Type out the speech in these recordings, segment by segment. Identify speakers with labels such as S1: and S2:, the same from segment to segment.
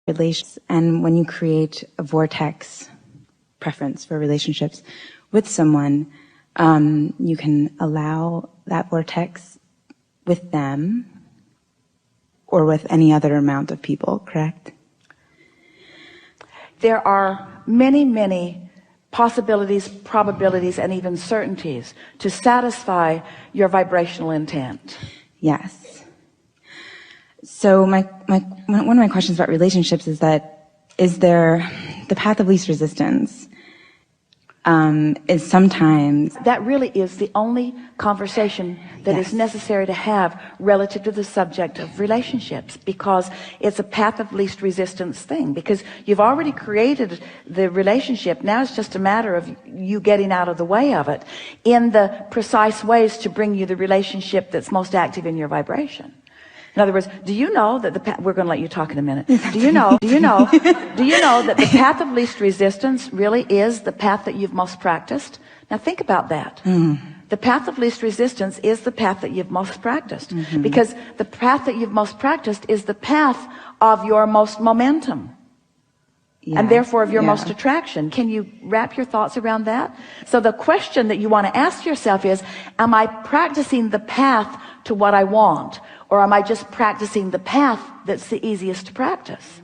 S1: relations, and when you create a vortex preference for relationships with someone, you can allow that vortex with them or with any other amount of people, correct?
S2: There are many, many possibilities, probabilities, and even certainties to satisfy your vibrational intent.
S1: Yes. So one of my questions about relationships is that, is there the path of least resistance is sometimes...
S2: That really is the only conversation that is necessary to have relative to the subject of relationships, because it's a path of least resistance thing, because you've already created the relationship. Now it's just a matter of you getting out of the way of it in the precise ways to bring you the relationship that's most active in your vibration. In other words, do you know that we're going to let you talk in a minute. Do you know that the path of least resistance really is the path that you've most practiced? Now think about that. The path of least resistance is the path that you've most practiced, because the path that you've most practiced is the path of your most momentum. And therefore of your most attraction. Can you wrap your thoughts around that? So the question that you want to ask yourself is, am I practicing the path to what I want? Or am I just practicing the path that's the easiest to practice?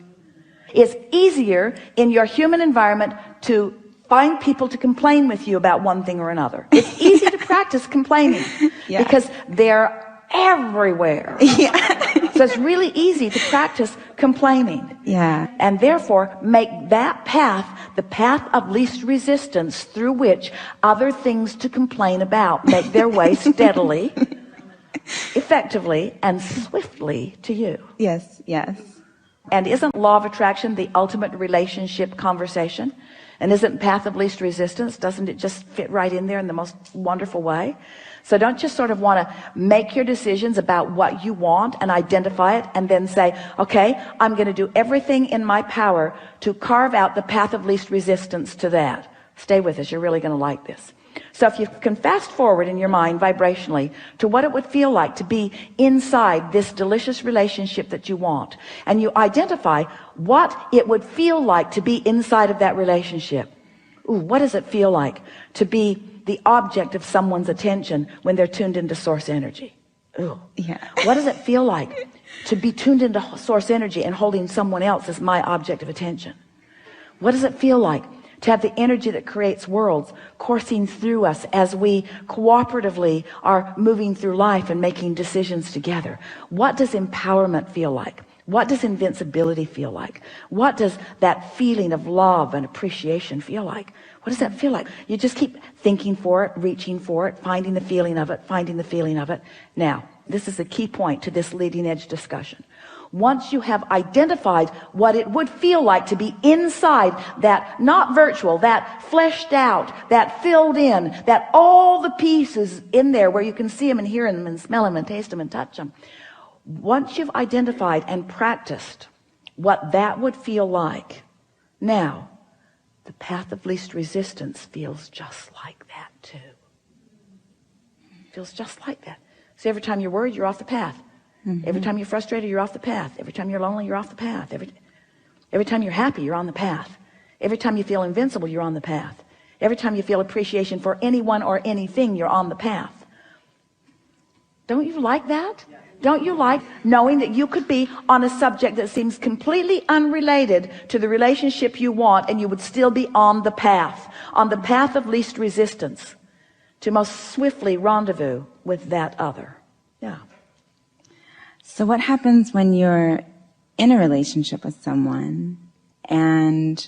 S2: It's easier in your human environment to find people to complain with you about one thing or another. It's easy to practice complaining because they're everywhere. So it's really easy to practice complaining. And therefore make that path the path of least resistance, through which other things to complain about make their way steadily, effectively, and swiftly to you.
S1: Yes.
S2: And isn't law of attraction the ultimate relationship conversation? And isn't path of least resistance, doesn't it just fit right in there in the most wonderful way? So don't just sort of want to make your decisions about what you want and identify it and then say, okay, I'm going to do everything in my power to carve out the path of least resistance to that. Stay with us, you're really going to like this. So if you can fast forward in your mind vibrationally to what it would feel like to be inside this delicious relationship that you want, and you identify what it would feel like to be inside of that relationship. Ooh, what does it feel like to be the object of someone's attention when they're tuned into source energy? Ooh. What does it feel like to be tuned into source energy and holding someone else as my object of attention? What does it feel like to have the energy that creates worlds coursing through us as we cooperatively are moving through life and making decisions together? What does empowerment feel like? What does invincibility feel like? What does that feeling of love and appreciation feel like? What does that feel like? You just keep thinking for it, reaching for it, finding the feeling of it, finding the feeling of it. Now, this is a key point to this leading edge discussion. Once you have identified what it would feel like to be inside that, not virtual, that fleshed out, that filled in, that all the pieces in there where you can see them and hear them and smell them and taste them and touch them. Once you've identified and practiced what that would feel like, now the path of least resistance feels just like that too. Feels just like that. So every time you're worried, you're off the path. Every time you're frustrated, you're off the path. Every time you're lonely, you're off the path. Every time you're happy, you're on the path. Every time you feel invincible, you're on the path. Every time you feel appreciation for anyone or anything, you're on the path. Don't you like that? Don't you like knowing that you could be on a subject that seems completely unrelated to the relationship you want, and you would still be on the path of least resistance to most swiftly rendezvous with that other?
S1: So what happens when you're in a relationship with someone and...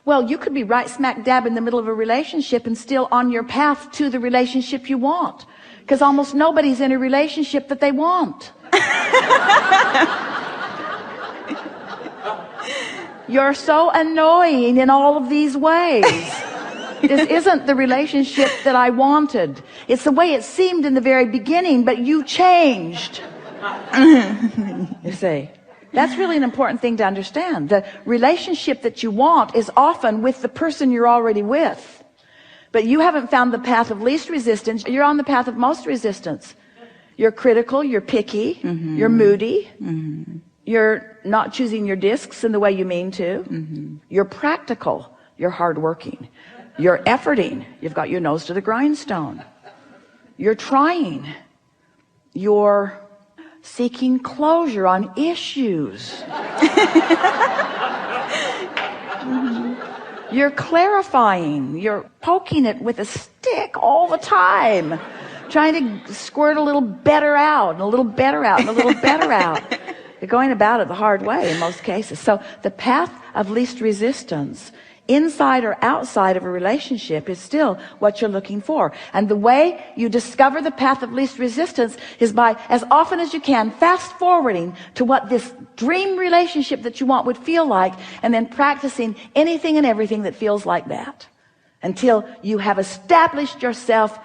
S2: Well, you could be right smack dab in the middle of a relationship and still on your path to the relationship you want. Because almost nobody's in a relationship that they want. You're so annoying in all of these ways. This isn't the relationship that I wanted. It's the way it seemed in the very beginning, but you changed. You see, that's really an important thing to understand. The relationship that you want is often with the person you're already with, but you haven't found the path of least resistance. You're on the path of most resistance. You're critical, you're picky, you're moody, You're not choosing your discs in the way you mean to. You're practical. You're hardworking. You're efforting. You've got your nose to the grindstone. You're trying. You're seeking closure on issues. You're clarifying. You're poking it with a stick all the time, trying to squirt a little better out and a little better out and a little better out. You're going about it the hard way in most cases. So the path of least resistance, inside or outside of a relationship, is still what you're looking for. And the way you discover the path of least resistance is by, as often as you can, fast forwarding to what this dream relationship that you want would feel like, and then practicing anything and everything that feels like that until you have established yourself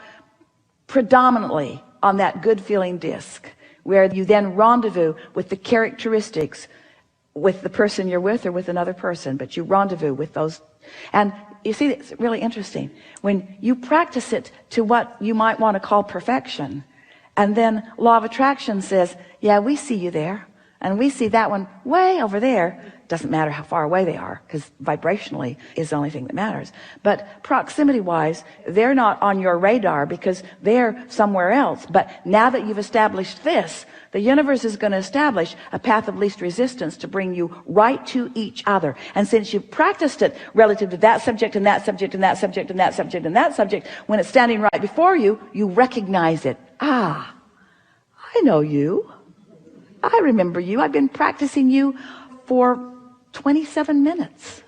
S2: predominantly on that good feeling disc, where you then rendezvous with the characteristics with the person you're with or with another person, but you rendezvous with those. And you see, it's really interesting when you practice it to what you might want to call perfection, and then law of attraction says, yeah, we see you there, and we see that one way over there. Doesn't matter how far away they are, because vibrationally is the only thing that matters. But proximity wise, they're not on your radar because they're somewhere else. But now that you've established this, the universe is going to establish a path of least resistance to bring you right to each other. And since you've practiced it relative to that subject and that subject and that subject and that subject and that subject, when it's standing right before you, you recognize it. Ah, I know you. I remember you. I've been practicing you for 27 minutes.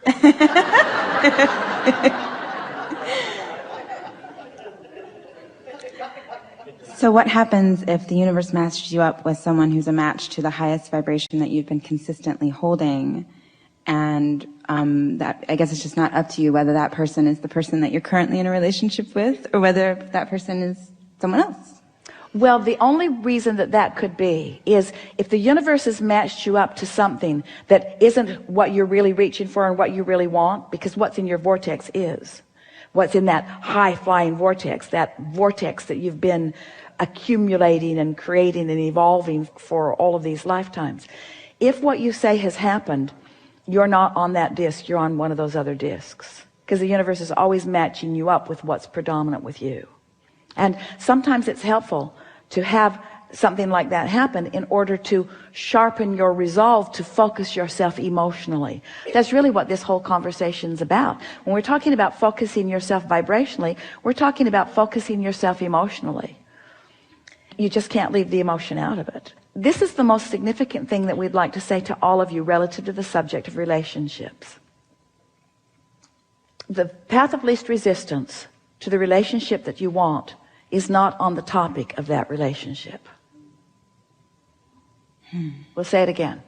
S1: So what happens if the universe matches you up with someone who's a match to the highest vibration that you've been consistently holding, and that, I guess it's just not up to you whether that person is the person that you're currently in a relationship with or whether that person is someone else?
S2: Well, the only reason that that could be is if the universe has matched you up to something that isn't what you're really reaching for and what you really want, because what's in your vortex is what's in that high-flying vortex, that vortex that you've been accumulating and creating and evolving for all of these lifetimes. If what you say has happened, you're not on that disc, you're on one of those other discs, because the universe is always matching you up with what's predominant with you. And sometimes it's helpful to have something like that happen in order to sharpen your resolve to focus yourself emotionally. That's really what this whole conversation's about. When we're talking about focusing yourself vibrationally, we're talking about focusing yourself emotionally. You just can't leave the emotion out of it. This is the most significant thing that we'd like to say to all of you relative to the subject of relationships. The path of least resistance to the relationship that you want is not on the topic of that relationship. We'll say it again.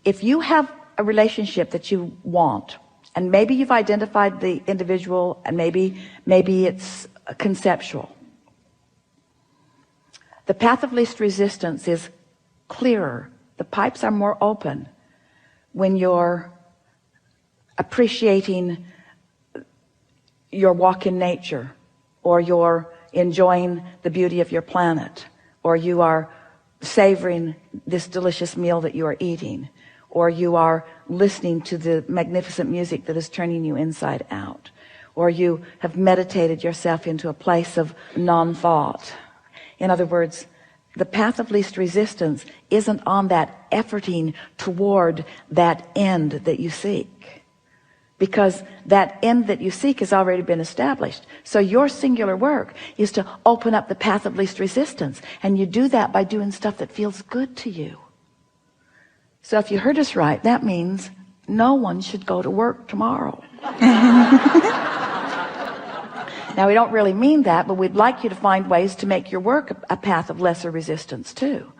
S2: If you have a relationship that you want, and maybe you've identified the individual, and maybe it's conceptual, the path of least resistance is clearer. The pipes are more open when you're appreciating your walk in nature, or you're enjoying the beauty of your planet, or you are savoring this delicious meal that you are eating, or you are listening to the magnificent music that is turning you inside out, or you have meditated yourself into a place of non-thought. In other words, the path of least resistance isn't on that efforting toward that end that you seek, because that end that you seek has already been established. So your singular work is to open up the path of least resistance, and you do that by doing stuff that feels good to you. So if you heard us right, that means no one should go to work tomorrow. Now, we don't really mean that, but we'd like you to find ways to make your work a path of lesser resistance too.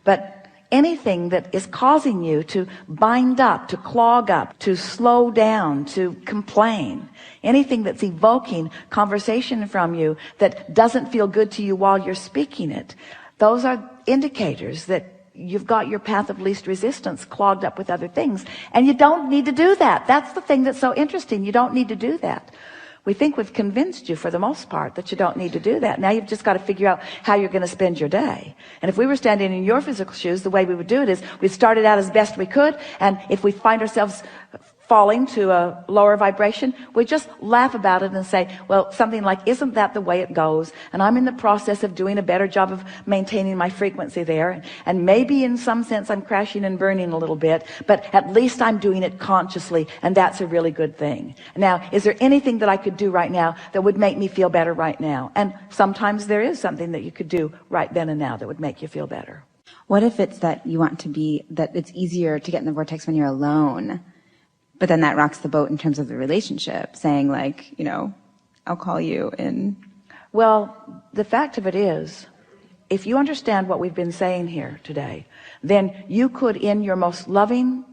S2: But anything that is causing you to bind up, to clog up, to slow down, to complain, anything that's evoking conversation from you that doesn't feel good to you while you're speaking it, those are indicators that you've got your path of least resistance clogged up with other things. And you don't need to do that. That's the thing that's so interesting. You don't need to do that. We think we've convinced you for the most part that you don't need to do that. Now you've just got to figure out how you're going to spend your day. And if we were standing in your physical shoes, the way we would do it is we'd start it out as best we could. And if we find ourselves falling to a lower vibration, we just laugh about it and say, well, something like, isn't that the way it goes? And I'm in the process of doing a better job of maintaining my frequency there. And maybe in some sense I'm crashing and burning a little bit, but at least I'm doing it consciously, and that's a really good thing. Now, is there anything that I could do right now that would make me feel better right now? And sometimes there is something that you could do right then and now that would make you feel better.
S1: What if it's that you want to be, that it's easier to get in the vortex when you're alone? But then that rocks the boat in terms of the relationship, saying like, you know, I'll call you in.
S2: Well, the fact of it is, if you understand what we've been saying here today, then you could, in your most loving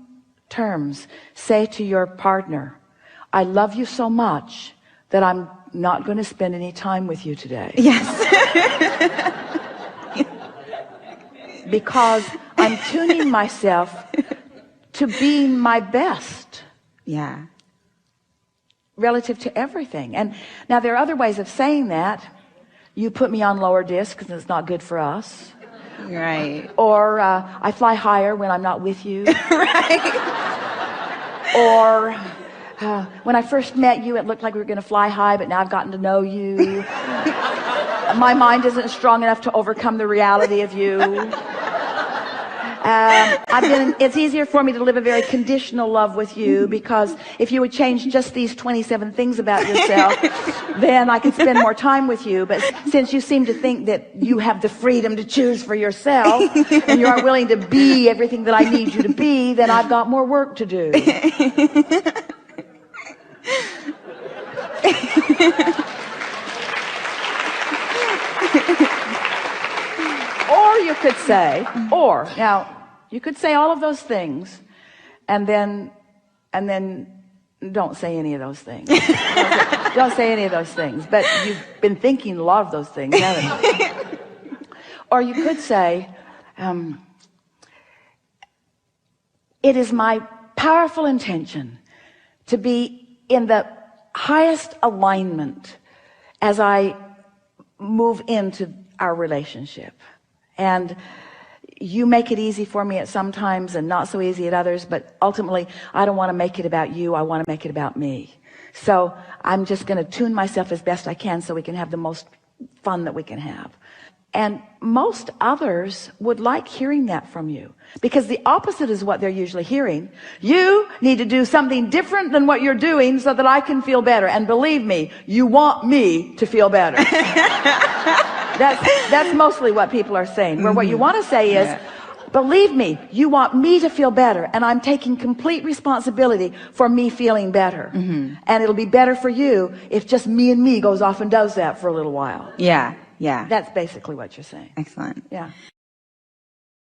S2: terms, say to your partner, I love you so much that I'm not going to spend any time with you today.
S1: Yes.
S2: Because I'm tuning myself to being my best.
S1: Yeah.
S2: Relative to everything. And now there are other ways of saying that. You put me on lower disc because it's not good for us.
S1: Right.
S2: Or I fly higher when I'm not with you.
S1: Right.
S2: Or when I first met you, it looked like we were going to fly high, but now I've gotten to know you. My mind isn't strong enough to overcome the reality of you. It's easier for me to live a very conditional love with you, because if you would change just these 27 things about yourself, then I could spend more time with you. But since you seem to think that you have the freedom to choose for yourself, and you aren't willing to be everything that I need you to be, then I've got more work to do. Or you could say, now you could say all of those things and then don't say any of those things. Don't say any of those things, but you've been thinking a lot of those things, haven't you? Or you could say, it is my powerful intention to be in the highest alignment as I move into our relationship. And you make it easy for me at some times and not so easy at others, but ultimately I don't want to make it about you. I want to make it about me. So I'm just going to tune myself as best I can so we can have the most fun that we can have. And most others would like hearing that from you, because the opposite is what they're usually hearing. You need to do something different than what you're doing so that I can feel better. And believe me, you want me to feel better. That's mostly what people are saying. Where what you want to say is, believe me, you want me to feel better, and I'm taking complete responsibility for me feeling better. And it'll be better for you if just me and me goes off and does that for a little while.
S1: Yeah. Yeah.
S2: That's basically what you're saying.
S1: Excellent.
S2: Yeah.